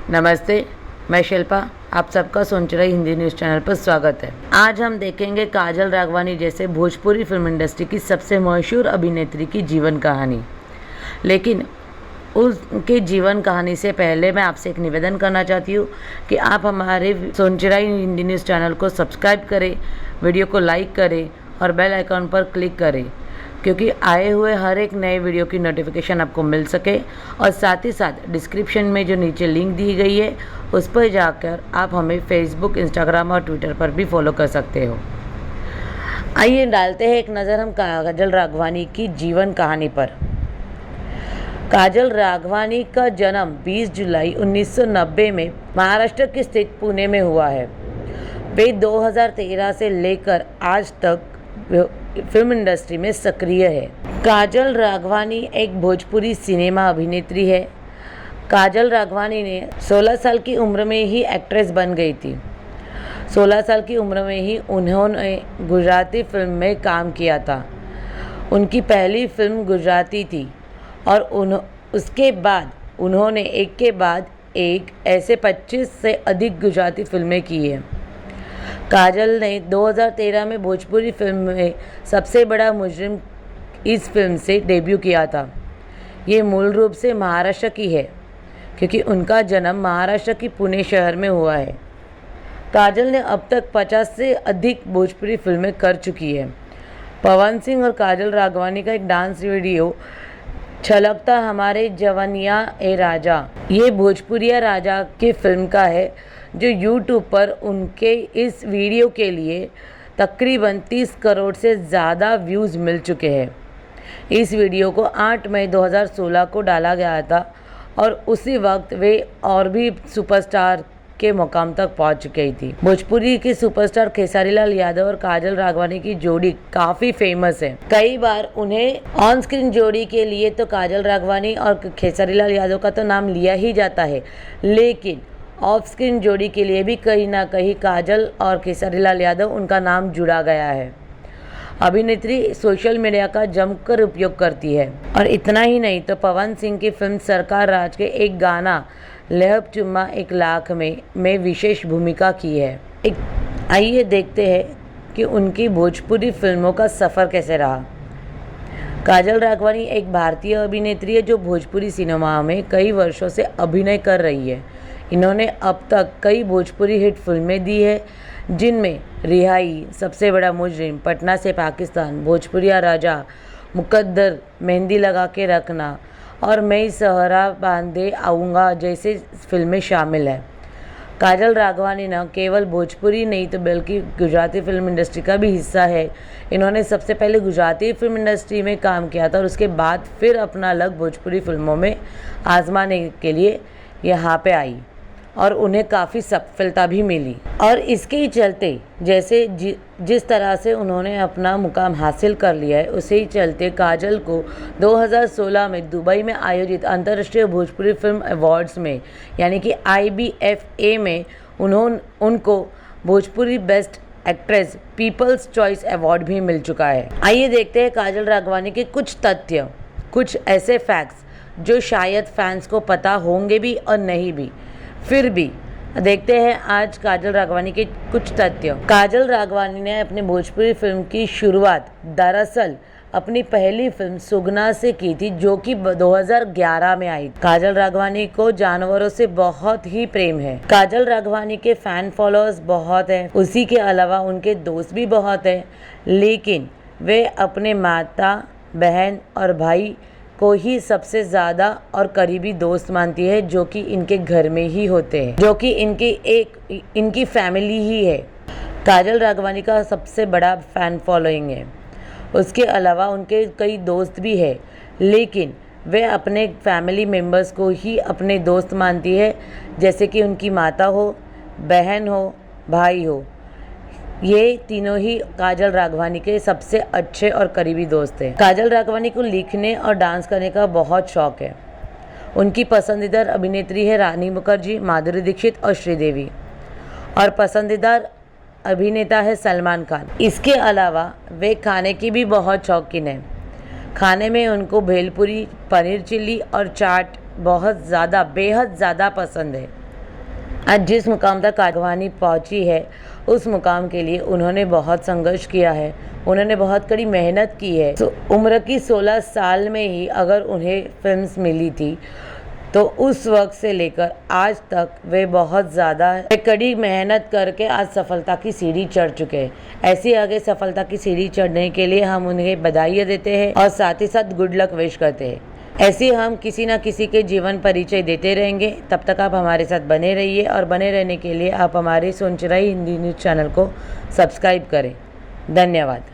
नमस्ते, मैं शिल्पा। आप सबका सोनचराई हिंदी न्यूज़ चैनल पर स्वागत है। आज हम देखेंगे काजल राघवानी जैसे भोजपुरी फिल्म इंडस्ट्री की सबसे मशहूर अभिनेत्री की जीवन कहानी। लेकिन उनके जीवन कहानी से पहले मैं आपसे एक निवेदन करना चाहती हूँ कि आप हमारे सोनचराई हिंदी न्यूज़ चैनल को सब्सक्राइब करें, वीडियो को लाइक करें और बेल आइकॉन पर क्लिक करें, क्योंकि आए हुए हर एक नए वीडियो की नोटिफिकेशन आपको मिल सके। और साथ ही साथ डिस्क्रिप्शन में जो नीचे लिंक दी गई है उस पर जाकर आप हमें फेसबुक, इंस्टाग्राम और ट्विटर पर भी फॉलो कर सकते हो। आइए डालते हैं एक नज़र हम काजल राघवानी की जीवन कहानी पर। काजल राघवानी का जन्म 20 जुलाई 1990 में महाराष्ट्र के स्थित पुणे में हुआ है। वे 2013 से लेकर आज तक फिल्म इंडस्ट्री में सक्रिय है। काजल राघवानी एक भोजपुरी सिनेमा अभिनेत्री है। काजल राघवानी ने 16 साल की उम्र में ही एक्ट्रेस बन गई थी। 16 साल की उम्र में ही उन्होंने गुजराती फिल्म में काम किया था। उनकी पहली फिल्म गुजराती थी और उसके बाद उन्होंने एक के बाद एक ऐसे 25 से अधिक गुजराती फिल्में की हैं। काजल ने 2013 में भोजपुरी फिल्म में सबसे बड़ा मुजरिम इस फिल्म से डेब्यू किया था। ये मूल रूप से महाराष्ट्र की है, क्योंकि उनका जन्म महाराष्ट्र की पुणे शहर में हुआ है। काजल ने अब तक 50 से अधिक भोजपुरी फिल्में कर चुकी है। पवन सिंह और काजल राघवानी का एक डांस वीडियो छलकता हमारे जवनिया ए राजा, ये भोजपुरिया राजा की फिल्म का है, जो YouTube पर उनके इस वीडियो के लिए तकरीबन 30 करोड़ से ज़्यादा व्यूज़ मिल चुके हैं। इस वीडियो को 8 मई 2016 को डाला गया था और उसी वक्त वे और भी सुपरस्टार के मुकाम तक पहुंच चुकी थी। भोजपुरी के सुपरस्टार खेसारी लाल यादव और काजल राघवानी की जोड़ी काफ़ी फेमस है। कई बार उन्हें ऑन स्क्रीन जोड़ी के लिए तो काजल राघवानी और खेसारी लाल यादव का तो नाम लिया ही जाता है, लेकिन ऑफ स्क्रीन जोड़ी के लिए भी कहीं ना कहीं काजल और खेसारी लाल यादव उनका नाम जुड़ा गया है। अभिनेत्री सोशल मीडिया का जमकर उपयोग करती है और इतना ही नहीं तो पवन सिंह की फिल्म सरकार राज के एक गाना लेहब चुम्मा 1 लाख में विशेष भूमिका की है। आइए देखते हैं कि उनकी भोजपुरी फिल्मों का सफ़र कैसे रहा। काजल राघवानी एक भारतीय अभिनेत्री है जो भोजपुरी सिनेमा में कई वर्षों से अभिनय कर रही है। इन्होंने अब तक कई भोजपुरी हिट फिल्में दी है, जिनमें रिहाई, सबसे बड़ा मुजरिम, पटना से पाकिस्तान, भोजपुरिया राजा, मुकद्दर, मेहंदी लगा के रखना और मैं सहरा बांधे आऊँगा जैसे फिल्में शामिल हैं। काजल राघवानी न केवल भोजपुरी नहीं तो बल्कि गुजराती फिल्म इंडस्ट्री का भी हिस्सा है। इन्होंने सबसे पहले गुजराती फिल्म इंडस्ट्री में काम किया था और उसके बाद फिर अपना अलग भोजपुरी फिल्मों में आजमाने के लिए यहाँ पे आई और उन्हें काफ़ी सफलता भी मिली। और इसके ही चलते जैसे जिस तरह से उन्होंने अपना मुकाम हासिल कर लिया है, उसे ही चलते काजल को 2016 में दुबई में आयोजित अंतर्राष्ट्रीय भोजपुरी फिल्म अवार्ड्स में यानी कि IBFA में उनको Bhojpuri best actress people's choice award भी मिल चुका है। आइए देखते हैं काजल राघवानी के कुछ तथ्य, कुछ ऐसे फैक्ट्स जो शायद फैंस को पता होंगे भी और नहीं भी। फिर भी देखते हैं आज काजल राघवानी के कुछ तथ्य। काजल राघवानी ने अपने भोजपुरी फिल्म की शुरुआत दरअसल अपनी पहली फिल्म सुगना से की थी, जो कि 2011 में आई। काजल राघवानी को जानवरों से बहुत ही प्रेम है। काजल राघवानी के फैन फॉलोअर्स बहुत हैं, उसी के अलावा उनके दोस्त भी बहुत हैं, लेकिन वे अपने माता, बहन और भाई को ही सबसे ज़्यादा और करीबी दोस्त मानती है, जो कि इनके घर में ही होते हैं, जो कि इनकी फैमिली ही है। काजल राघवानी का सबसे बड़ा फ़ैन फॉलोइंग है। उसके अलावा उनके कई दोस्त भी हैं, लेकिन वे अपने फैमिली मेम्बर्स को ही अपने दोस्त मानती है, जैसे कि उनकी माता हो, बहन हो, भाई हो। ये तीनों ही काजल राघवानी के सबसे अच्छे और करीबी दोस्त हैं। काजल राघवानी को लिखने और डांस करने का बहुत शौक है। उनकी पसंदीदा अभिनेत्री है रानी मुखर्जी, माधुरी दीक्षित और श्रीदेवी, और पसंदीदा अभिनेता है सलमान खान। इसके अलावा वे खाने की भी बहुत शौकीन है। खाने में उनको भेलपुरी, पनीर चिल्ली और चाट बहुत ज़्यादा बेहद ज़्यादा पसंद है। आज जिस मुकाम तक राघवानी पहुंची है, उस मुकाम के लिए उन्होंने बहुत संघर्ष किया है, उन्होंने बहुत कड़ी मेहनत की है। उम्र की 16 साल में ही अगर उन्हें फिल्म्स मिली थी, तो उस वक्त से लेकर आज तक वे बहुत ज़्यादा कड़ी मेहनत करके आज सफलता की सीढ़ी चढ़ चुके हैं। ऐसी आगे सफलता की सीढ़ी चढ़ने के लिए हम उन्हें बधाइयाँ देते हैं और साथ ही साथ गुड लक विश करते हैं। ऐसे हम किसी न किसी के जीवन परिचय देते रहेंगे। तब तक आप हमारे साथ बने रहिए और बने रहने के लिए आप हमारे सोनचिराई हिंदी न्यूज़ चैनल को सब्सक्राइब करें। धन्यवाद।